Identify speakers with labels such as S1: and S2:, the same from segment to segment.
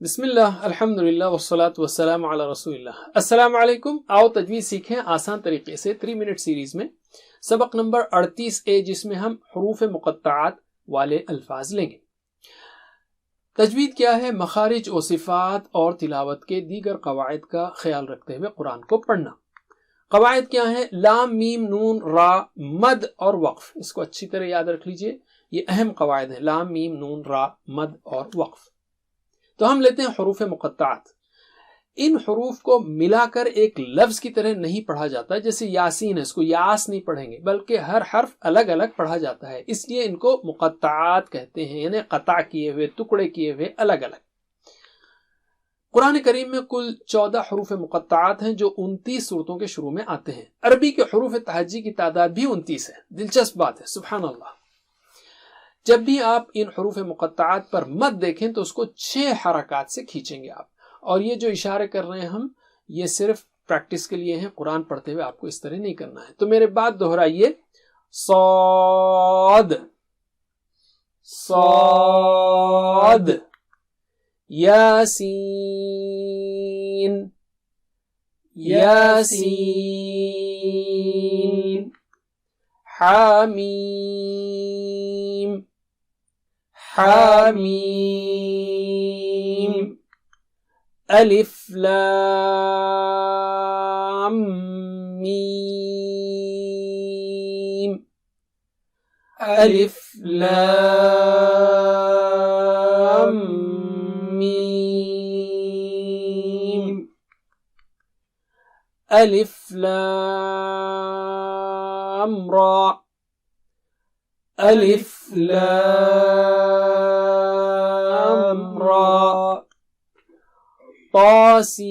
S1: बिस्मिल्लाह अल्हम्दुलिल्लाह वस्सलातु वस्सलामु अला रसूलिल्लाह। अस्सलामु अलैकुम। आओ तजवीज़ सीखें आसान तरीके से 3 मिनट सीरीज में सबक नंबर 38A, जिसमें हम हुरूफ मुक़त्तआत वाले अल्फाज लेंगे। तजवीद क्या है? मखारिज व सिफ़ात और तिलावत के दीगर कवायद का ख्याल रखते हुए कुरान को पढ़ना। कवायद क्या है? लाम मीम नून रा मद और वक्फ। इसको अच्छी तरह याद रख लीजिए, ये अहम कवायद है, लाम मीम नून रा मद और वक्फ। तो हम लेते हैं हुरूफ मुक़त्तआत। इन हुरूफ को मिलाकर एक लफ्ज की तरह नहीं पढ़ा जाता, जैसे यासीन है, इसको यास नहीं पढ़ेंगे, बल्कि हर हर्फ अलग अलग पढ़ा जाता है, इसलिए इनको मुक़त्तआत कहते हैं, यानी क़ता किए हुए, टुकड़े किए हुए, अलग अलग। कुरान करीम में कुल 14 हुरूफ मुक़त्तआत हैं जो 29 सूरतों के शुरू में आते हैं। अरबी के हुरूफ तहज्जी की तादाद भी 29 है। दिलचस्प बात है, सुभान अल्लाह। जब भी आप इन हुरूफ मुक़त्तआत पर मद देखें तो उसको 6 हरकत से खींचेंगे आप। और ये जो इशारे कर रहे हैं हम, ये सिर्फ प्रैक्टिस के लिए हैं, कुरान पढ़ते हुए आपको इस तरह नहीं करना है। तो मेरे बाद दोहराइए, सौद सौद, यासीन यासीन, हामीम हामीम, अलिफ लाम मीम, अलिफ लाम मीम, अलिफ लाम रा, अलिफ लाम रा, तासीम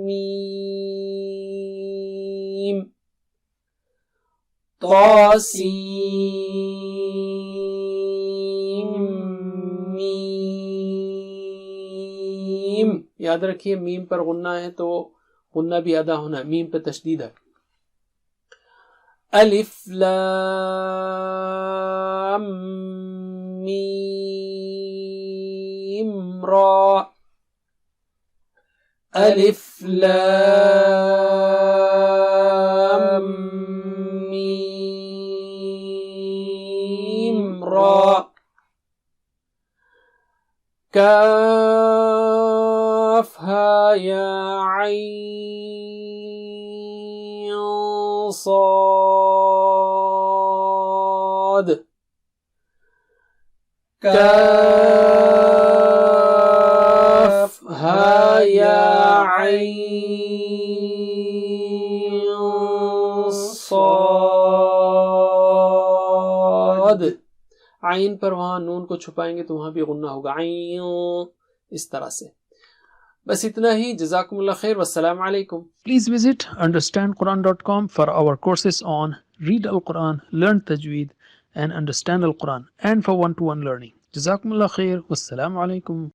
S1: मीम, तासीम मीम। याद रखिए, मीम पर गुन्ना है तो गुन्ना भी अदा होना है, मीम पर तशदीद है। अलिफ लाम मीम रा, अलिफ लाम मीम रा, काफ हा या ऐन साद, काफ हा या ऐन साद। आइन पर वहां नून को छुपाएंगे तो वहां भी गुन्ना होगा, आइन, इस तरह से। बस इतना ही। जज़ाकुमुल्लाह खैर, वस्सलामु अलैकुम।
S2: Please visit understandquran.com for our courses on Read Al-Quran, Learn Tajweed and Understand Al-Quran, and for one-to-one learning. Jazakumullah khair. Wassalamu alaikum.